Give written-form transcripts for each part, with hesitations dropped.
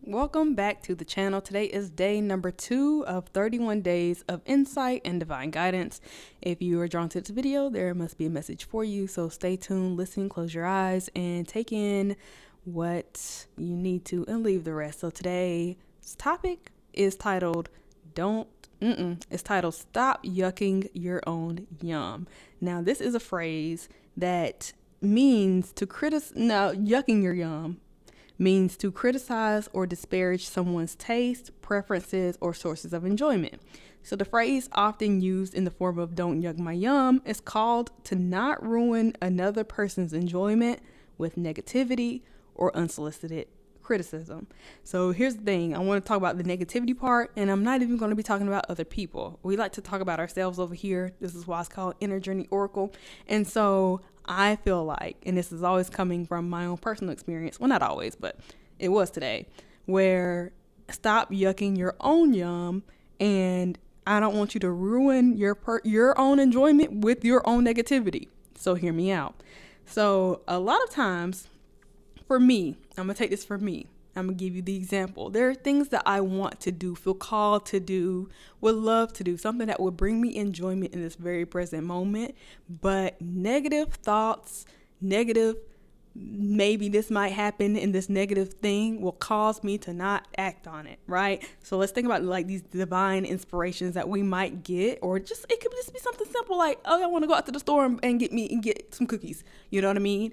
Welcome back to the channel. Today is day number 2 of 31 days of insight and divine guidance. If you are drawn to this video, there must be a message for you. So stay tuned, listen, close your eyes, and take in what you need to and leave the rest. So today's topic is titled It's titled Stop Yucking Your Own Yum. Now, this is a phrase that means to yucking your yum means to criticize or disparage someone's taste, preferences, or sources of enjoyment. So the phrase, often used in the form of "don't yuck my yum," is called to not ruin another person's enjoyment with negativity or unsolicited criticism. So here's the thing. I want to talk about the negativity part, and I'm not even going to be talking about other people. We like to talk about ourselves over here. This is why it's called Inner Journey Oracle. And so I feel like, and this is always coming from my own personal experience, well, not always, but it was today, where stop yucking your own yum, and I don't want you to ruin your own enjoyment with your own negativity. So hear me out. So a lot of times, for me, I'm going to take this for me. I'm going to give you the example. There are things that I want to do, feel called to do, would love to do, something that would bring me enjoyment in this very present moment. But negative thoughts, maybe this might happen, and this negative thing will cause me to not act on it, right? So let's think about like these divine inspirations that we might get, or just it could just be something simple like, oh, I want to go out to the store and get some cookies. You know what I mean?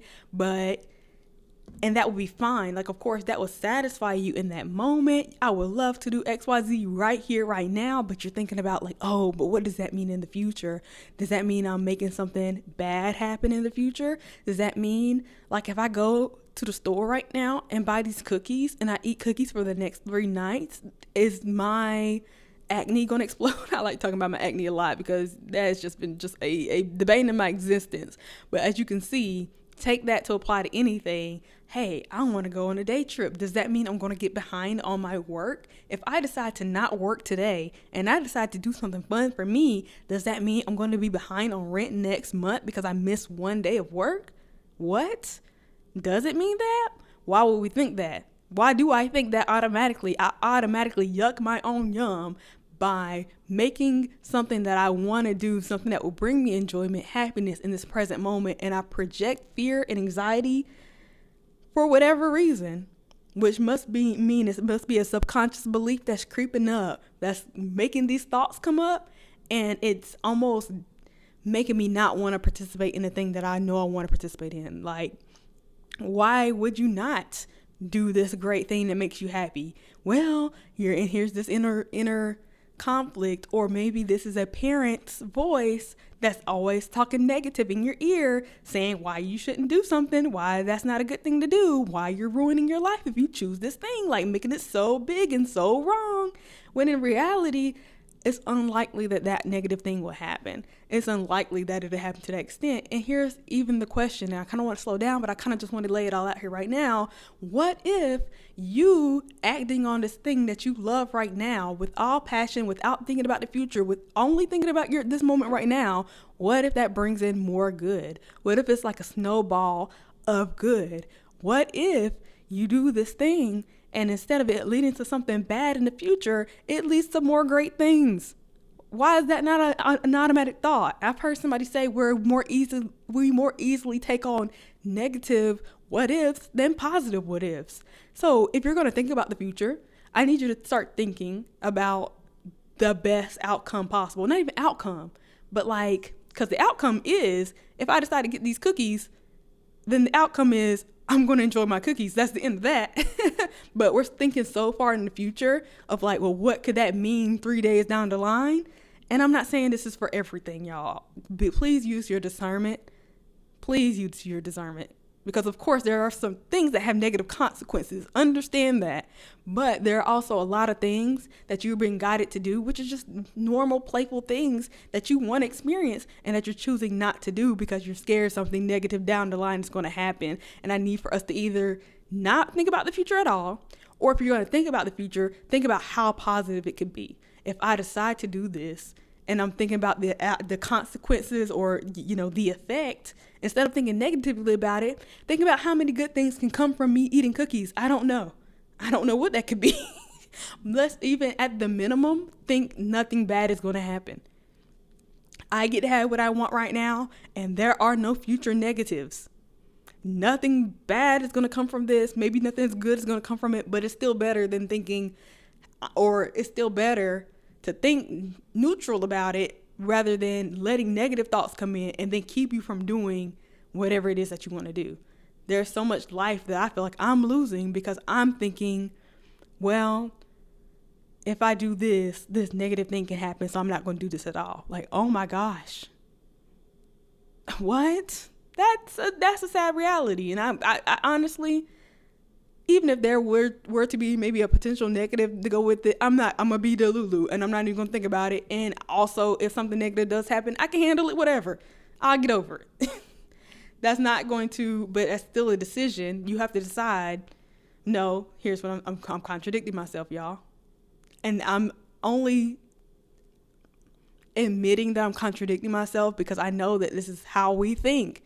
And that would be fine. Like, of course, that would satisfy you in that moment. I would love to do XYZ right here, right now. But you're thinking about like, oh, but what does that mean in the future? Does that mean I'm making something bad happen in the future? Does that mean like if I go to the store right now and buy these cookies and I eat cookies for the next 3 nights, is my acne gonna explode? I like talking about my acne a lot because that has just been a debate in my existence. But as you can see, take that to apply to anything. Hey, I want to go on a day trip. Does that mean I'm going to get behind on my work? If I decide to not work today and I decide to do something fun for me, does that mean I'm going to be behind on rent next month because I missed 1 day of work? What? Does it mean that? Why would we think that? Why do I think that automatically? I automatically yuck my own yum by making something that I want to do, something that will bring me enjoyment, happiness in this present moment, and I project fear and anxiety for whatever reason, which must be a subconscious belief that's creeping up, that's making these thoughts come up, and it's almost making me not want to participate in the thing that I know I want to participate in. Like, why would you not do this great thing that makes you happy? Well, here's this inner conflict, or maybe this is a parent's voice that's always talking negative in your ear, saying why you shouldn't do something, why that's not a good thing to do, why you're ruining your life if you choose this thing, like making it so big and so wrong, when in reality it's unlikely that negative thing will happen. It's unlikely that it'll happen to that extent. And here's even the question. Now, I kind of want to slow down, but I kind of just want to lay it all out here right now. What if you acting on this thing that you love right now with all passion, without thinking about the future, with only thinking about this moment right now, what if that brings in more good? What if it's like a snowball of good? What if you do this thing and instead of it leading to something bad in the future, it leads to more great things? Why is that not an automatic thought? I've heard somebody say we more easily take on negative what ifs than positive what ifs. So if you're going to think about the future, I need you to start thinking about the best outcome possible. Not even outcome, but like, because the outcome is if I decide to get these cookies, then the outcome is I'm going to enjoy my cookies. That's the end of that. But we're thinking so far in the future of like, well, what could that mean 3 days down the line? And I'm not saying this is for everything, y'all. But please use your discernment. Please use your discernment. Because, of course, there are some things that have negative consequences. Understand that. But there are also a lot of things that you're being guided to do, which is just normal, playful things that you want to experience and that you're choosing not to do because you're scared something negative down the line is going to happen. And I need for us to either not think about the future at all, or if you're going to think about the future, think about how positive it could be. If I decide to do this, and I'm thinking about the consequences or, the effect, instead of thinking negatively about it, think about how many good things can come from me eating cookies. I don't know. I don't know what that could be. Let's even at the minimum think nothing bad is going to happen. I get to have what I want right now, and there are no future negatives. Nothing bad is going to come from this. Maybe nothing as good is going to come from it, but it's still better than thinking, or it's still better to think neutral about it rather than letting negative thoughts come in and then keep you from doing whatever it is that you want to do. There's so much life that I feel like I'm losing because I'm thinking, well, if I do this negative thing can happen, so I'm not going to do this at all. Like, oh my gosh. What? That's a sad reality. And I honestly, even if there were to be maybe a potential negative to go with it, I'm going to be Delulu and I'm not even going to think about it. And also, if something negative does happen, I can handle it, whatever. I'll get over it. That's not going to, but that's still a decision. You have to decide, no, here's what I'm contradicting myself, y'all. And I'm only admitting that I'm contradicting myself because I know that this is how we think.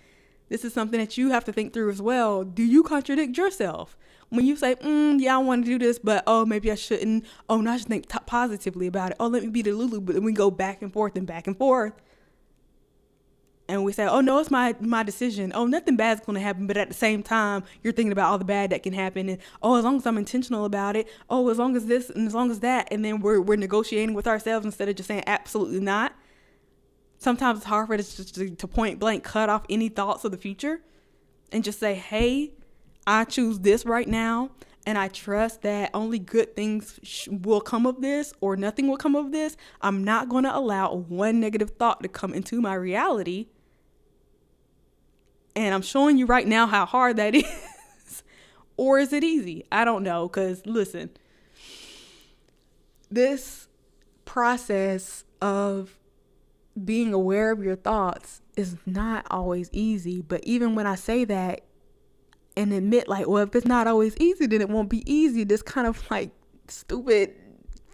This is something that you have to think through as well. Do you contradict yourself? When you say, yeah, I want to do this, but, oh, maybe I shouldn't. Oh, no, I should think positively about it. Oh, let me be the Lulu. But then we go back and forth and back and forth. And we say, oh, no, it's my decision. Oh, nothing bad is going to happen. But at the same time, you're thinking about all the bad that can happen. And, oh, as long as I'm intentional about it. Oh, as long as this and as long as that. And then we're negotiating with ourselves instead of just saying absolutely not. Sometimes it's hard for us just to point blank cut off any thoughts of the future and just say, hey, I choose this right now. And I trust that only good things will come of this or nothing will come of this. I'm not going to allow one negative thought to come into my reality. And I'm showing you right now how hard that is. Or is it easy? I don't know. Because listen, this process of being aware of your thoughts is not always easy. But even when I say that and admit like, well, if it's not always easy, then it won't be easy. This kind of like stupid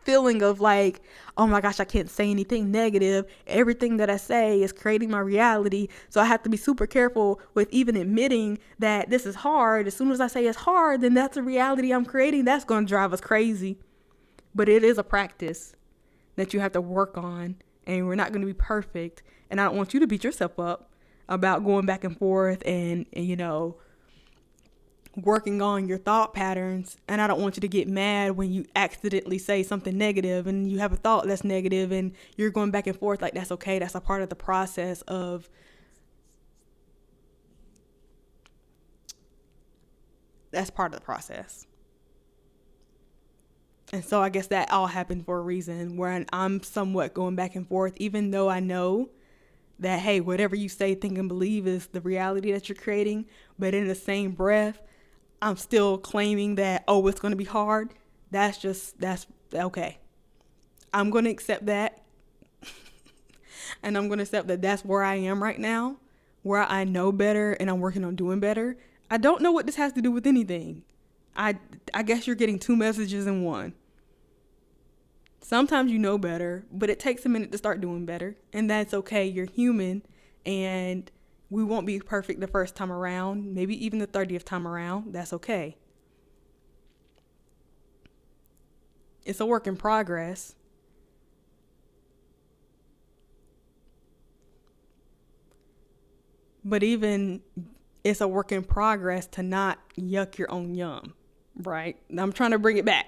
feeling of like, oh my gosh, I can't say anything negative. Everything that I say is creating my reality. So I have to be super careful with even admitting that this is hard. As soon as I say it's hard, then that's a reality I'm creating. That's going to drive us crazy. But it is a practice that you have to work on. And we're not going to be perfect. And I don't want you to beat yourself up about going back and forth and you know, working on your thought patterns. And I don't want you to get mad when you accidentally say something negative and you have a thought that's negative and you're going back and forth. Like, that's okay. That's a part of the process of And so I guess that all happened for a reason where I'm somewhat going back and forth, even though I know that, hey, whatever you say, think, and believe is the reality that you're creating. But in the same breath, I'm still claiming that, oh, it's going to be hard. That's okay. I'm going to accept that. And I'm going to accept that that's where I am right now, where I know better and I'm working on doing better. I don't know what this has to do with anything. I guess you're getting two messages in one. Sometimes you know better, but it takes a minute to start doing better. And that's okay. You're human and we won't be perfect the first time around, maybe even the 30th time around. That's okay. It's a work in progress. But even it's a work in progress to not yuck your own yum, right? I'm trying to bring it back.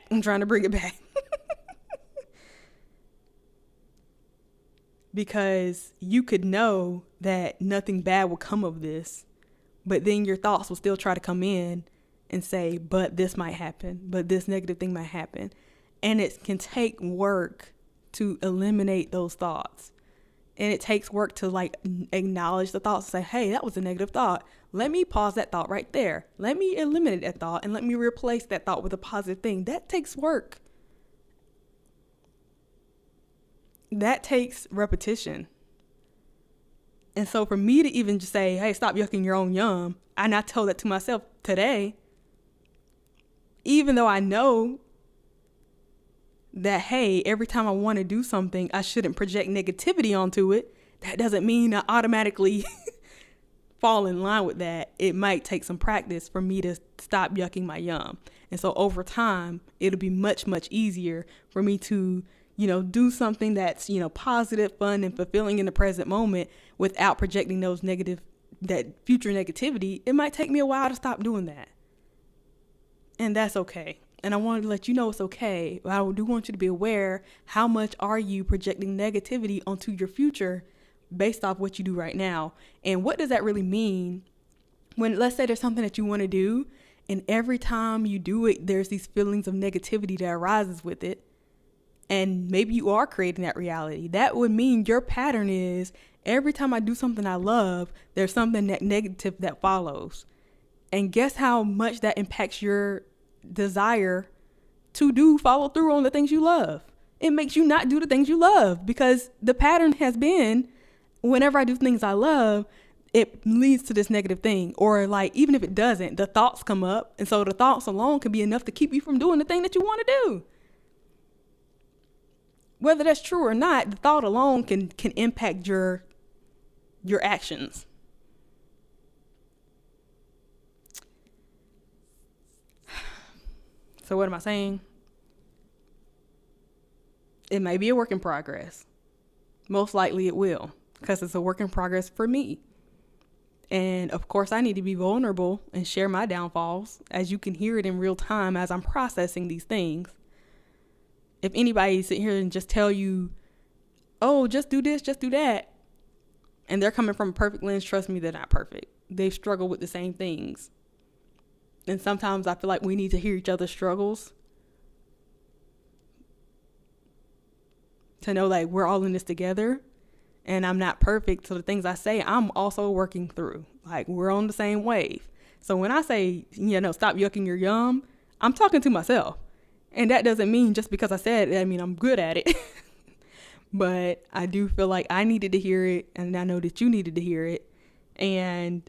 Because you could know that nothing bad will come of this, but then your thoughts will still try to come in and say, but this might happen, but this negative thing might happen. And it can take work to eliminate those thoughts. And it takes work to like acknowledge the thoughts and say, hey, that was a negative thought. Let me pause that thought right there. Let me eliminate that thought and let me replace that thought with a positive thing. That takes work. That takes repetition. And so for me to even just say, hey, stop yucking your own yum, and I tell that to myself today, even though I know that, hey, every time I want to do something, I shouldn't project negativity onto it, that doesn't mean I automatically fall in line with that. It might take some practice for me to stop yucking my yum. And so over time, it'll be much, much easier for me to, do something that's, positive, fun, and fulfilling in the present moment without projecting that future negativity. It might take me a while to stop doing that. And that's okay. And I wanted to let you know it's okay. But I do want you to be aware, how much are you projecting negativity onto your future based off what you do right now? And what does that really mean when, let's say there's something that you want to do, and every time you do it, there's these feelings of negativity that arises with it. And maybe you are creating that reality. That would mean your pattern is every time I do something I love, there's something negative that follows. And guess how much that impacts your desire to follow through on the things you love. It makes you not do the things you love, because the pattern has been, whenever I do things I love, it leads to this negative thing. Or like, even if it doesn't, the thoughts come up. And so the thoughts alone can be enough to keep you from doing the thing that you want to do. Whether that's true or not, the thought alone can impact your actions. So what am I saying? It may be a work in progress. Most likely it will, because it's a work in progress for me. And of course, I need to be vulnerable and share my downfalls, as you can hear it in real time as I'm processing these things. If anybody sit here and just tell you, oh, just do this, just do that, and they're coming from a perfect lens, trust me, they're not perfect. They've struggled with the same things. And sometimes I feel like we need to hear each other's struggles to know like we're all in this together. And I'm not perfect. So the things I say, I'm also working through. Like, we're on the same wave. So when I say, stop yucking your yum, I'm talking to myself. And that doesn't mean just because I said it, I mean, I'm good at it. But I do feel like I needed to hear it. And I know that you needed to hear it. And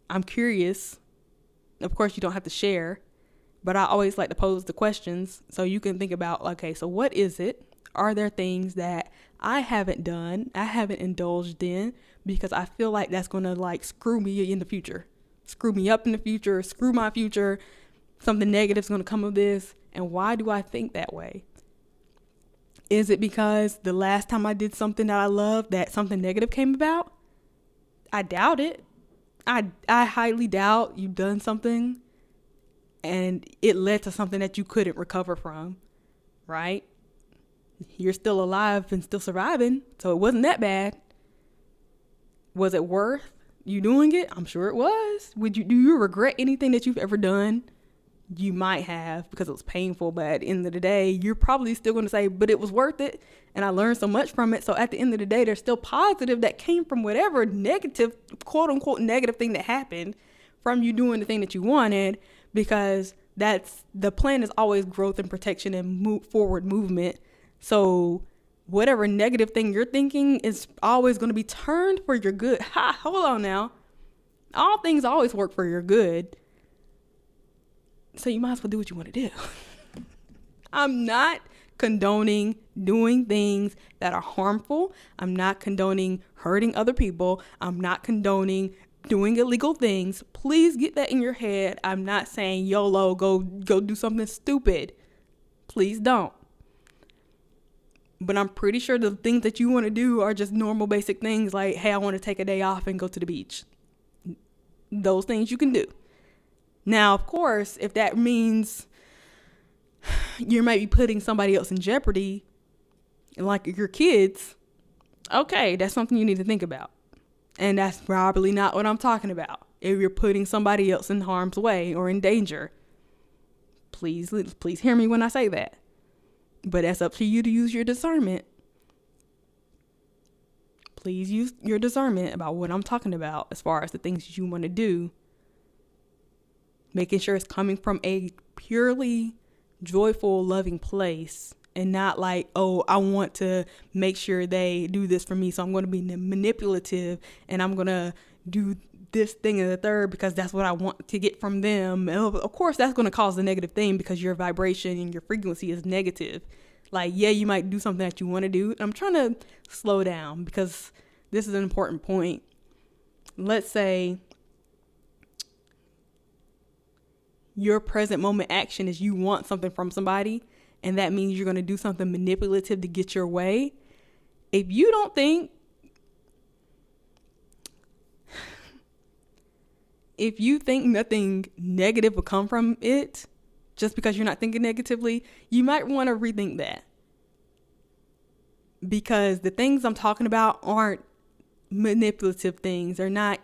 I'm curious. Of course, you don't have to share. But I always like to pose the questions so you can think about, okay, so what is it? Are there things that I haven't done, I haven't indulged in, because I feel like that's going to like screw me in the future, screw me up in the future, screw my future. Something negative is going to come of this. And why do I think that way? Is it because the last time I did something that I loved, that something negative came about? I doubt it. I highly doubt you've done something and it led to something that you couldn't recover from, right? You're still alive and still surviving, so it wasn't that bad. Was it worth you doing it? I'm sure it was. Do you regret anything that you've ever done? You might have, because it was painful, but at the end of the day, you're probably still going to say, but it was worth it, and I learned so much from it. So at the end of the day, there's still positive that came from whatever negative, quote unquote, negative thing that happened from you doing the thing that you wanted, because that's the plan is always growth and protection and forward movement. So whatever negative thing you're thinking is always going to be turned for your good. Hold on now. All things always work for your good. So you might as well do what you want to do. I'm not condoning doing things that are harmful. I'm not condoning hurting other people. I'm not condoning doing illegal things. Please get that in your head. I'm not saying YOLO, go do something stupid. Please don't. But I'm pretty sure the things that you want to do are just normal basic things like, hey, I want to take a day off and go to the beach. Those things you can do. Now, of course, if that means you might be putting somebody else in jeopardy, like your kids, okay, that's something you need to think about. And that's probably not what I'm talking about. If you're putting somebody else in harm's way or in danger, please hear me when I say that. But that's up to you to use your discernment. Please use your discernment about what I'm talking about as far as the things you want to do. Making sure it's coming from a purely joyful, loving place, and not like, oh, I want to make sure they do this for me, so I'm going to be manipulative and I'm going to do this thing and the third because that's what I want to get from them. And of course, that's going to cause a negative thing because your vibration and your frequency is negative. Like, yeah, you might do something that you want to do. I'm trying to slow down because this is an important point. Let's say your present moment action is you want something from somebody, and that means you're going to do something manipulative to get your way. If you don't think, if you think nothing negative will come from it, just because you're not thinking negatively, you might want to rethink that. Because the things I'm talking about aren't manipulative things. They're not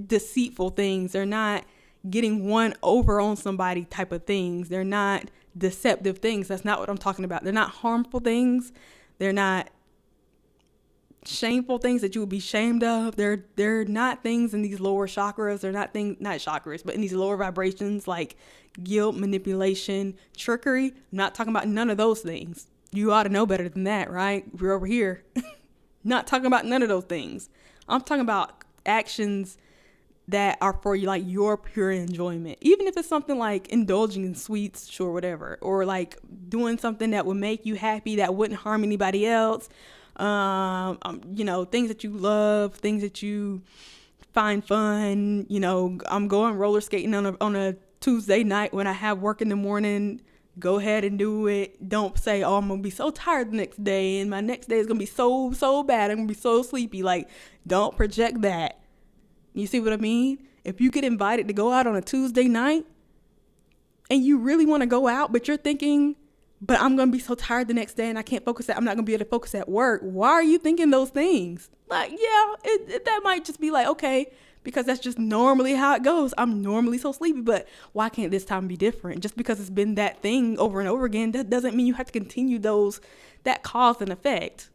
deceitful things. They're not getting one over on somebody type of things. They're not deceptive things. That's not what I'm talking about. They're not harmful things. They're not shameful things that you would be shamed of. They're not things in these lower chakras. They're not things, not chakras, but in these lower vibrations like guilt, manipulation, trickery. I'm not talking about none of those things. You ought to know better than that, right? We're over here. Not talking about none of those things. I'm talking about actions that are for you, like your pure enjoyment. Even if it's something like indulging in sweets, sure, whatever. Or like doing something that would make you happy, that wouldn't harm anybody else. Things that you love, things that you find fun. I'm going roller skating on a Tuesday night when I have work in the morning. Go ahead and do it. Don't say, oh, I'm going to be so tired the next day and my next day is going to be so bad. I'm going to be so sleepy. Like, don't project that. You see what I mean? If you get invited to go out on a Tuesday night and you really want to go out, but you're thinking, but I'm going to be so tired the next day and I can't focus. I'm not going to be able to focus at work. Why are you thinking those things? Like, yeah, that might just be like, okay, because that's just normally how it goes. I'm normally so sleepy, but why can't this time be different? Just because it's been that thing over and over again, that doesn't mean you have to continue that cause and effect.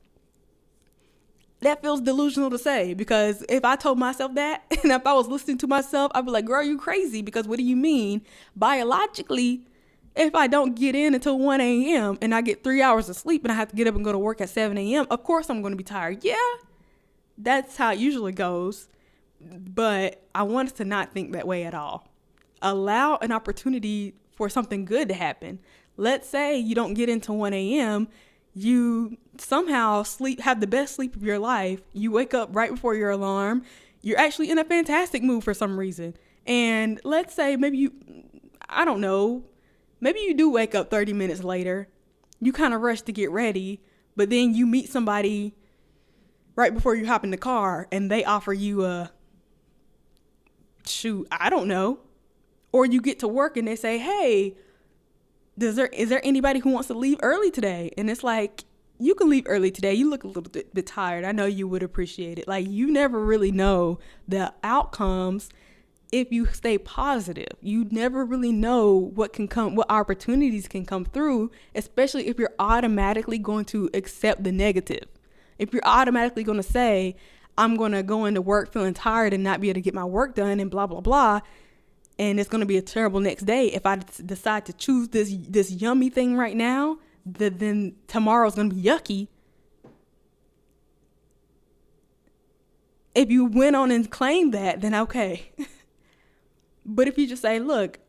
That feels delusional to say, because if I told myself that and if I was listening to myself, I'd be like, girl, you crazy, because what do you mean? Biologically, if I don't get in until 1 a.m. and I get 3 hours of sleep and I have to get up and go to work at 7 a.m., of course I'm going to be tired. Yeah, that's how it usually goes. But I want us to not think that way at all. Allow an opportunity for something good to happen. Let's say you don't get into 1 a.m., you somehow have the best sleep of your life. You wake up right before your alarm. You're actually in a fantastic mood for some reason. And let's say maybe you do wake up 30 minutes later. You kind of rush to get ready, but then you meet somebody right before you hop in the car and they offer you or you get to work and they say, hey, is there anybody who wants to leave early today? And it's like, you can leave early today. You look a little bit tired. I know you would appreciate it. Like, you never really know the outcomes if you stay positive. You never really know what opportunities can come through, especially if you're automatically going to accept the negative. If you're automatically going to say, I'm going to go into work feeling tired and not be able to get my work done and blah, blah, blah, and it's going to be a terrible next day. If I decide to choose this yummy thing right now, then tomorrow's going to be yucky. If you went on and claimed that, then okay. But if you just say, look,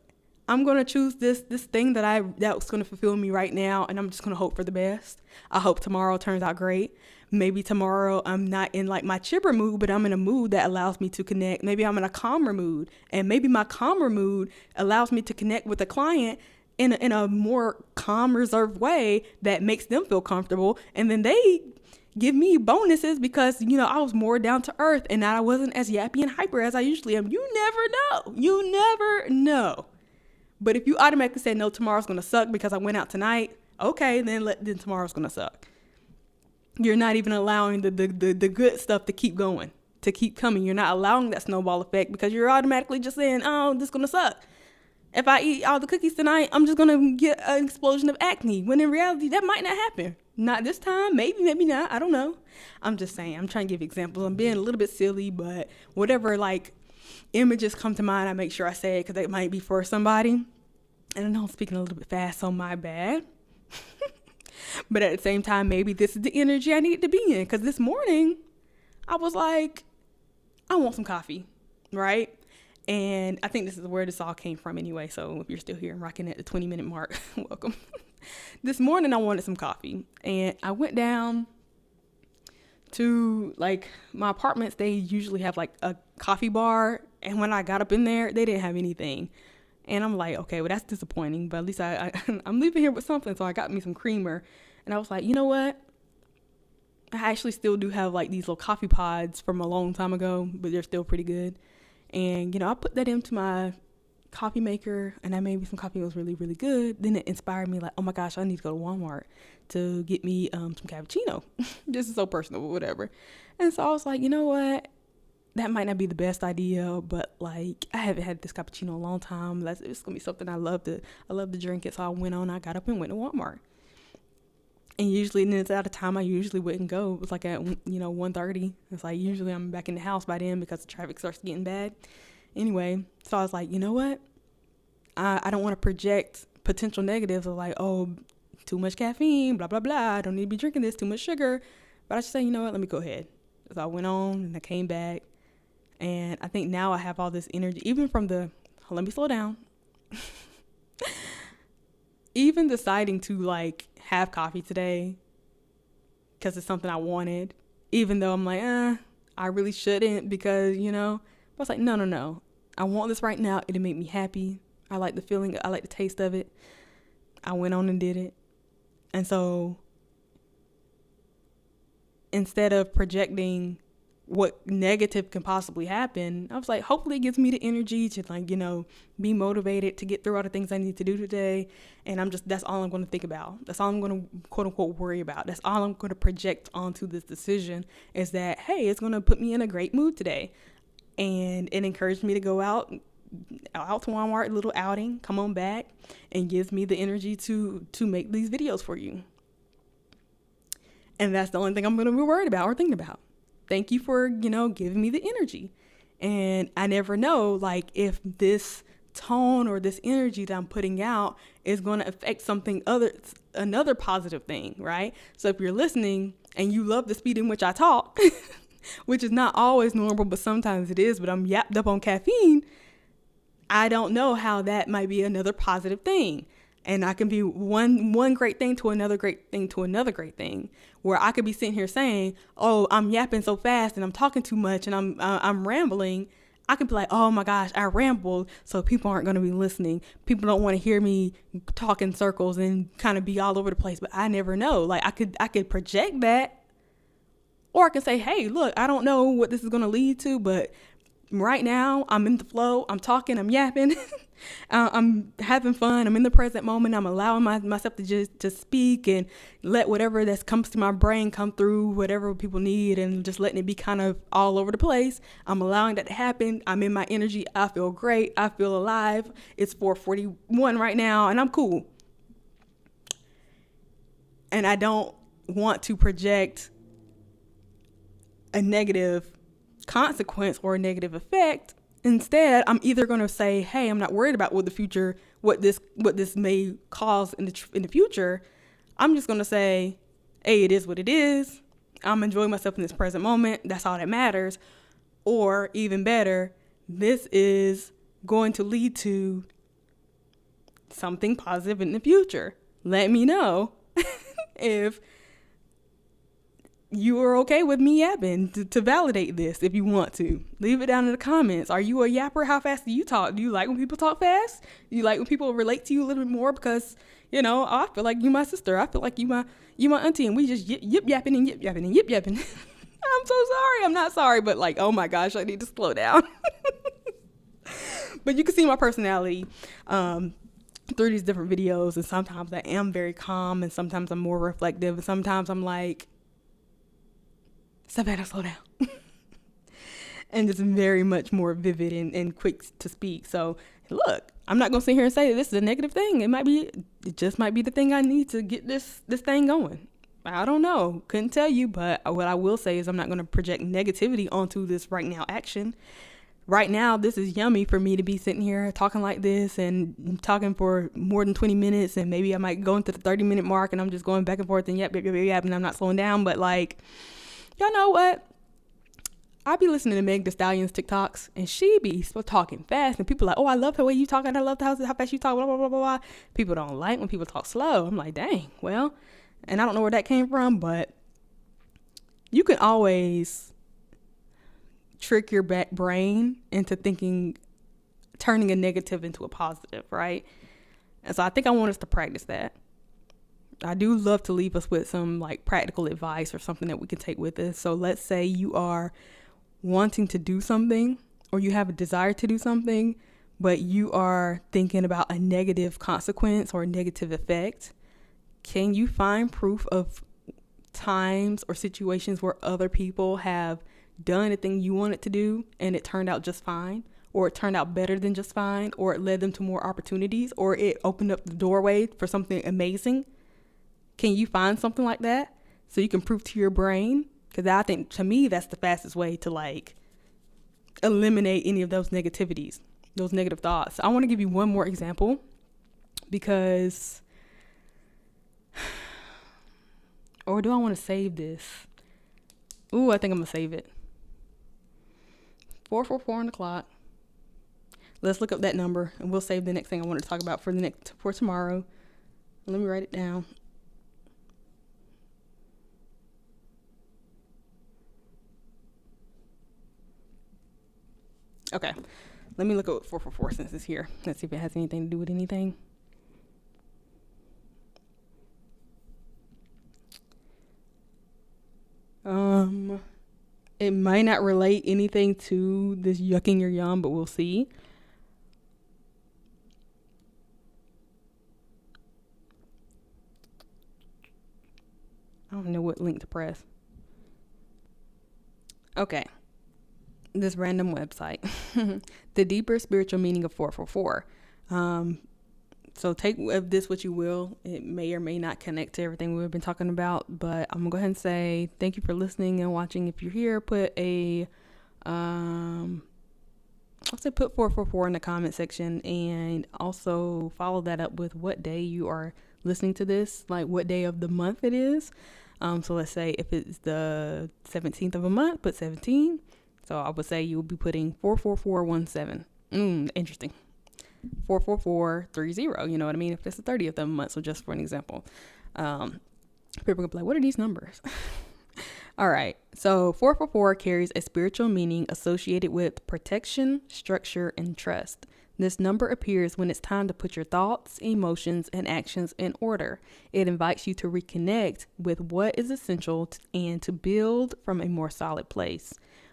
I'm going to choose this thing that's going to fulfill me right now, and I'm just going to hope for the best. I hope tomorrow turns out great. Maybe tomorrow I'm not in like my chipper mood, but I'm in a mood that allows me to connect. Maybe I'm in a calmer mood, and maybe my calmer mood allows me to connect with a client in a more calm, reserved way that makes them feel comfortable. And then they give me bonuses because, I was more down to earth and I wasn't as yappy and hyper as I usually am. You never know. But if you automatically say, no, tomorrow's going to suck because I went out tonight, okay, then tomorrow's going to suck. You're not even allowing the good stuff to keep going, to keep coming. You're not allowing that snowball effect because you're automatically just saying, oh, this is going to suck. If I eat all the cookies tonight, I'm just going to get an explosion of acne. When in reality, that might not happen. Not this time. Maybe not. I don't know. I'm just saying. I'm trying to give examples. I'm being a little bit silly, but whatever images come to mind, I make sure I say it because they might be for somebody. And I know I'm speaking a little bit fast, so my bad. But at the same time, maybe this is the energy I need to be in. Because this morning, I was like, I want some coffee, right? And I think this is where this all came from anyway. So if you're still here and rocking at the 20-minute mark, welcome. This morning, I wanted some coffee. And I went down to my apartments. They usually have a coffee bar. And when I got up in there, they didn't have anything. And I'm like, okay, well, that's disappointing, but at least I'm leaving here with something. So I got me some creamer, and I was like, you know what? I actually still do have like these little coffee pods from a long time ago, but they're still pretty good. And, I put that into my coffee maker, and I made me some coffee. It was really, really good. Then it inspired me like, oh my gosh, I need to go to Walmart to get me some cappuccino. This is so personal, but whatever. And so I was like, you know what? That might not be the best idea, but like I haven't had this cappuccino in a long time. It's gonna be something I love to drink it. So I got up and went to Walmart. And usually, and it's at a time I usually wouldn't go. It was like at 1:30. It's like usually I'm back in the house by then because the traffic starts getting bad. Anyway, so I was like, you know what? I don't want to project potential negatives of like, oh, too much caffeine, blah blah blah. I don't need to be drinking this, too much sugar. But I just say, you know what? Let me go ahead. So I went on and I came back, and I think now I have all this energy, even from let me slow down. Even deciding to like have coffee today because it's something I wanted, even though I'm like, I really shouldn't because, I was like, no. I want this right now. It'll make me happy. I like the feeling. I like the taste of it. I went on and did it. And so instead of projecting what negative can possibly happen, I was like, hopefully it gives me the energy to like, be motivated to get through all the things I need to do today. And that's all I'm going to think about. That's all I'm going to quote unquote worry about. That's all I'm going to project onto this decision is that, hey, it's going to put me in a great mood today. And it encouraged me to go out to Walmart, a little outing, come on back, and gives me the energy to make these videos for you. And that's the only thing I'm going to be worried about or thinking about. Thank you for, giving me the energy. And I never know, like, if this tone or this energy that I'm putting out is going to affect another positive thing, right? So if you're listening and you love the speed in which I talk, which is not always normal, but sometimes it is, but I'm yapped up on caffeine, I don't know how that might be another positive thing. And I can be one great thing to another great thing to another great thing, where I could be sitting here saying, oh, I'm yapping so fast and I'm talking too much and I'm rambling. I could be like, oh my gosh, I rambled, so people aren't going to be listening. People don't want to hear me talk in circles and kind of be all over the place. But I never know. Like I could project that, or I can say, hey, look, I don't know what this is going to lead to, but right now I'm in the flow. I'm talking. I'm yapping. I'm having fun. I'm in the present moment. I'm allowing myself to speak and let whatever that comes to my brain come through, whatever people need, and just letting it be kind of all over the place. I'm allowing that to happen. I'm in my energy. I feel great. I feel alive. It's 4:41 right now, and I'm cool. And I don't want to project a negative consequence or a negative effect. Instead, I'm either going to say, hey, I'm not worried about what this may cause in the future. I'm just going to say, hey, it is what it is. I'm enjoying myself in this present moment. That's all that matters. Or even better, this is going to lead to something positive in the future. Let me know if you are okay with me yapping to validate this. If you want to, leave it down in the comments. Are you a yapper? How fast do you talk? Do you like when people talk fast? Do you like when people relate to you a little bit more? Because, I feel like you my sister. I feel like you my auntie, and we just yip yapping and yip yapping and yip yapping. I'm so sorry. I'm not sorry, but like, oh my gosh, I need to slow down. But you can see my personality through these different videos, and sometimes I am very calm, and sometimes I'm more reflective, and sometimes I'm like, Savannah, slow down. And it's very much more vivid and quick to speak. So look, I'm not gonna sit here and say that this is a negative thing. It just might be the thing I need to get this thing going. I don't know, couldn't tell you, but what I will say is I'm not gonna project negativity onto this right now action. Right now, this is yummy for me to be sitting here talking like this and talking for more than 20 minutes, and maybe I might go into the 30-minute mark and I'm just going back and forth and yap, and I'm not slowing down. But like, y'all know what? I be listening to Meg Thee Stallion's TikToks, and she be talking fast, and people are like, oh, I love the way you talk, and I love how fast you talk, blah, blah, blah, blah, blah. People don't like when people talk slow. I'm like, dang, well, and I don't know where that came from, but you can always trick your brain into thinking turning a negative into a positive, right? And so I think I want us to practice that. I do love to leave us with some like practical advice or something that we can take with us. So let's say you are wanting to do something, or you have a desire to do something, but you are thinking about a negative consequence or a negative effect. Can you find proof of times or situations where other people have done a thing you wanted to do and it turned out just fine, or it turned out better than just fine, or it led them to more opportunities, or it opened up the doorway for something amazing? Can you find something like that so you can prove to your brain? Because I think, to me, that's the fastest way to like eliminate any of those negativities, those negative thoughts. I want to give you one more example because, or do I want to save this? Ooh, I think I'm going to save it. 444 on the clock. Let's look up that number and we'll save the next thing I want to talk about for tomorrow. Let me write it down. Okay, let me look at 444 since it's here. Let's see if it has anything to do with anything. It might not relate anything to this yucking your yum, but we'll see. I don't know what link to press. Okay. This random website. The deeper spiritual meaning of 444. So take of this what you will. It may or may not connect to everything we've been talking about, but I'm gonna go ahead and say thank you for listening and watching. If you're here, put a I'll say put 444 in the comment section, and also follow that up with what day you are listening to this, like what day of the month it is. So let's say if it's the 17th of a month, put 17. So I would say you will be putting 44417. Interesting. 44430. You know what I mean? If it's the 30th of a month. So just for an example, people will be like, what are these numbers? All right. So 444 carries a spiritual meaning associated with protection, structure, and trust. This number appears when it's time to put your thoughts, emotions, and actions in order. It invites you to reconnect with what is essential and to build from a more solid place.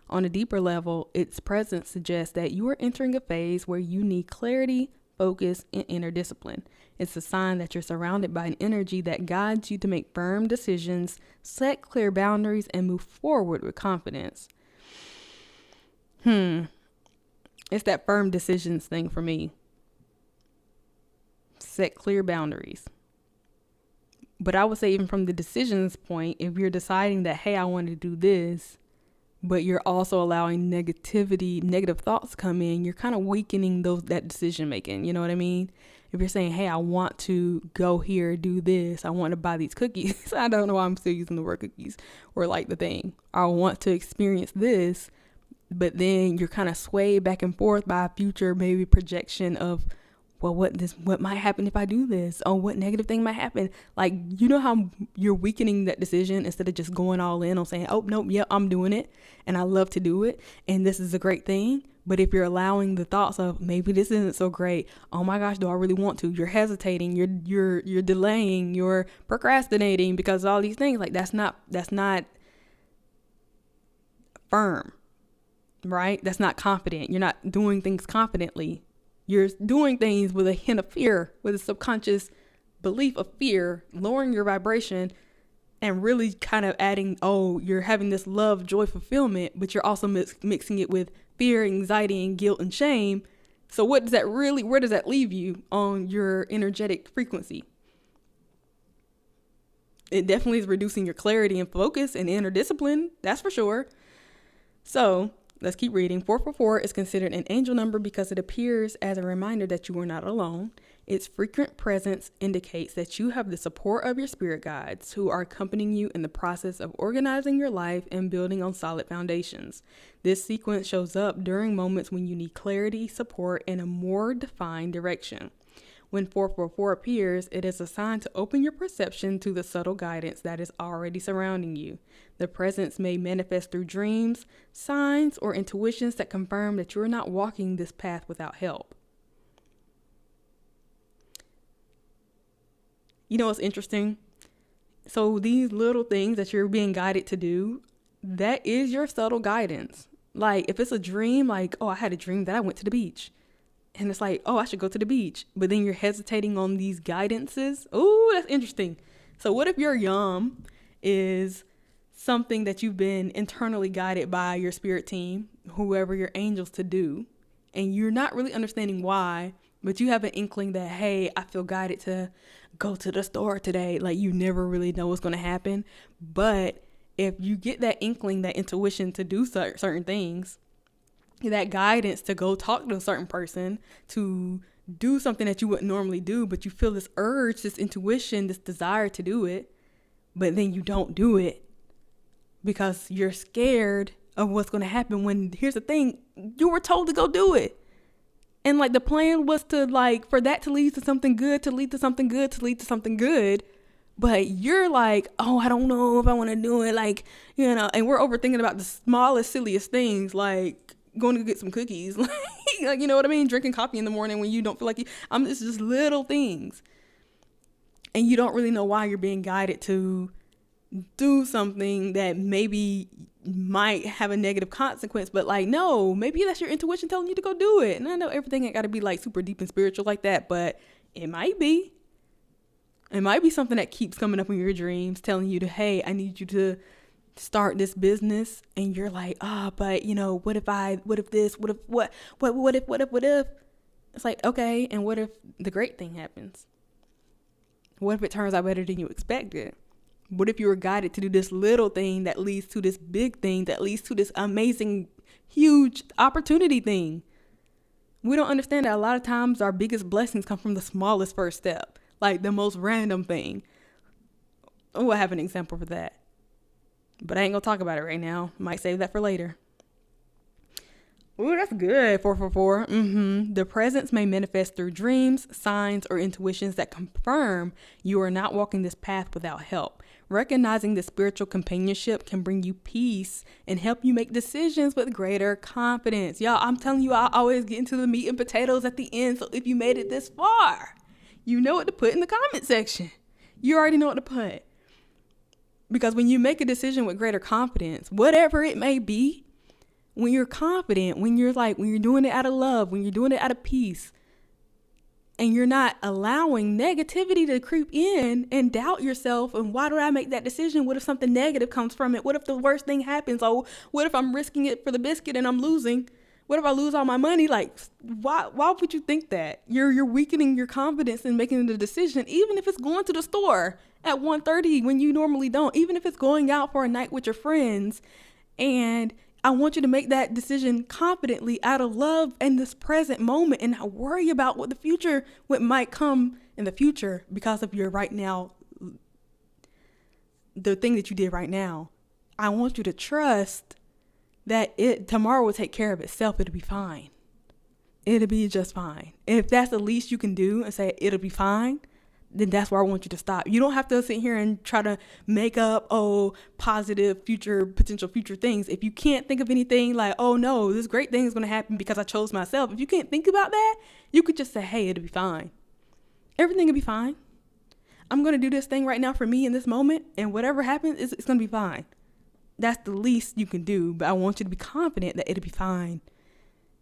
On a deeper level, its presence suggests that you are entering a phase where you need clarity, focus, and inner discipline. It's a sign that you're surrounded by an energy that guides you to make firm decisions, set clear boundaries, and move forward with confidence. It's that firm decisions thing for me. Set clear boundaries. But I would say even from the decisions point, if you're deciding that, hey, I want to do this, but you're also allowing negative thoughts come in, you're kind of weakening that decision making. You know what I mean? If you're saying, hey, I want to go here, do this, I want to buy these cookies. I don't know why I'm still using the word cookies, or like the thing. I want to experience this, but then you're kind of swayed back and forth by a future maybe projection of, well, what might happen if I do this? Oh, what negative thing might happen? Like, you know how you're weakening that decision instead of just going all in on saying, oh, nope, yep, I'm doing it. And I love to do it. And this is a great thing. But if you're allowing the thoughts of maybe this isn't so great. Oh my gosh, do I really want to? You're hesitating. You're delaying. You're procrastinating because of all these things. Like that's not firm, right? That's not confident. You're not doing things confidently. You're doing things with a hint of fear, with a subconscious belief of fear, lowering your vibration and really kind of adding, oh, you're having this love, joy, fulfillment, but you're also mixing it with fear, anxiety, and guilt and shame. So where does that leave you on your energetic frequency? It definitely is reducing your clarity and focus and inner discipline. That's for sure. So let's keep reading. 444 is considered an angel number because it appears as a reminder that you are not alone. Its frequent presence indicates that you have the support of your spirit guides who are accompanying you in the process of organizing your life and building on solid foundations. This sequence shows up during moments when you need clarity, support, and a more defined direction. When 444 appears, it is a sign to open your perception to the subtle guidance that is already surrounding you. The presence may manifest through dreams, signs, or intuitions that confirm that you are not walking this path without help. You know what's interesting? So these little things that you're being guided to do, that is your subtle guidance. Like if it's a dream, like, oh, I had a dream that I went to the beach. And it's like, oh, I should go to the beach. But then you're hesitating on these guidances. Oh, that's interesting. So what if your yum is something that you've been internally guided by your spirit team, whoever your angels, to do, and you're not really understanding why, but you have an inkling that, hey, I feel guided to go to the store today. Like you never really know what's going to happen. But if you get that inkling, that intuition to do certain things, that guidance to go talk to a certain person, to do something that you wouldn't normally do, but you feel this urge, this intuition, this desire to do it, but then you don't do it because you're scared of what's going to happen, when here's the thing, you were told to go do it. And like the plan was to, like, for that to lead to something good, to lead to something good, to lead to something good. But you're like, oh, I don't know if I want to do it. Like, you know, and we're overthinking about the smallest, silliest things, like going to get some cookies, like, you know what I mean? Drinking coffee in the morning when you don't feel like it's just little things. And you don't really know why you're being guided to do something that maybe might have a negative consequence, but like, no, maybe that's your intuition telling you to go do it. And I know everything ain't got to be like super deep and spiritual like that, but it might be. It might be something that keeps coming up in your dreams, telling you to, hey, I need you to start this business. And you're like, but you know, what if this, what if? It's like, okay. And what if the great thing happens? What if it turns out better than you expected? What if you were guided to do this little thing that leads to this big thing, that leads to this amazing, huge opportunity thing? We don't understand that a lot of times our biggest blessings come from the smallest first step, like the most random thing. Oh, I have an example for that, but I ain't gonna talk about it right now. Might save that for later. Ooh, that's good. 444. The presence may manifest through dreams, signs, or intuitions that confirm you are not walking this path without help. Recognizing the spiritual companionship can bring you peace and help you make decisions with greater confidence. Y'all, I'm telling you, I always get into the meat and potatoes at the end. So if you made it this far, you know what to put in the comment section. You already know what to put. Because when you make a decision with greater confidence, whatever it may be, when you're confident, when you're doing it out of love, when you're doing it out of peace, and you're not allowing negativity to creep in and doubt yourself, and why did I make that decision? What if something negative comes from it? What if the worst thing happens? Oh, what if I'm risking it for the biscuit and I'm losing? What if I lose all my money? Like, why would you think that? You're weakening your confidence in making the decision, even if it's going to the store at 1:30 when you normally don't, even if it's going out for a night with your friends. And I want you to make that decision confidently out of love in this present moment, and not worry about what might come in the future because of your right now, the thing that you did right now. I want you to trust that tomorrow will take care of itself. It'll be fine. It'll be just fine. And if that's the least you can do and say it'll be fine, then that's where I want you to stop. You don't have to sit here and try to make up, positive potential future things. If you can't think of anything like, oh no, this great thing is going to happen because I chose myself. If you can't think about that, you could just say, hey, it'll be fine. Everything will be fine. I'm going to do this thing right now for me in this moment, and whatever happens, it's going to be fine. That's the least you can do, but I want you to be confident that it'll be fine,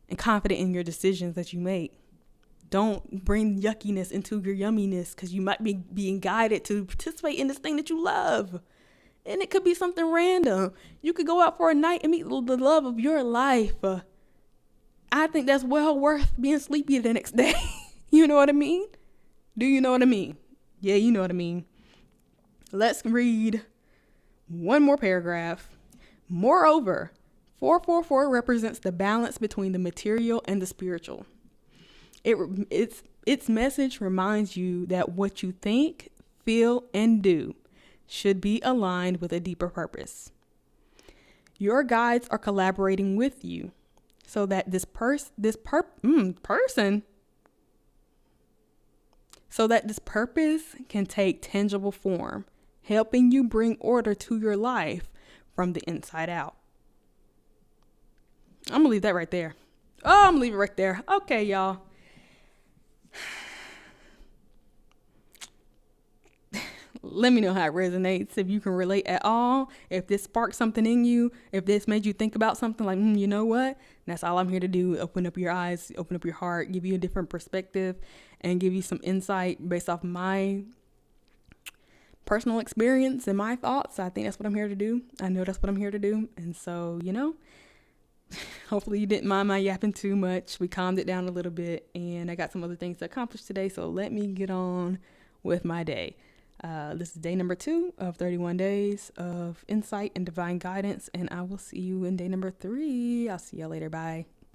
and confident in your decisions that you make. Don't bring yuckiness into your yumminess, because you might be being guided to participate in this thing that you love. And it could be something random. You could go out for a night and meet the love of your life. I think that's well worth being sleepy the next day. You know what I mean? Do you know what I mean? Yeah, you know what I mean. Let's read one more paragraph. Moreover, 444 represents the balance between the material and the spiritual. Its message reminds you that what you think, feel, and do should be aligned with a deeper purpose. Your guides are collaborating with you so that this person, so that this purpose can take tangible form, helping you bring order to your life from the inside out. I'm gonna leave that right there. Oh, I'm gonna leave it right there. Okay, y'all. Let me know how it resonates, if you can relate at all, if this sparked something in you, if this made you think about something like, you know what? That's all I'm here to do. Open up your eyes, open up your heart, give you a different perspective, and give you some insight based off my personal experience and my thoughts. I think that's what I'm here to do. I know that's what I'm here to do. And so, hopefully you didn't mind my yapping too much. We calmed it down a little bit, and I got some other things to accomplish today. So let me get on with my day. This is day number 2 of 31 days of insight and divine guidance, and I will see you in day number 3. I'll see y'all later. Bye.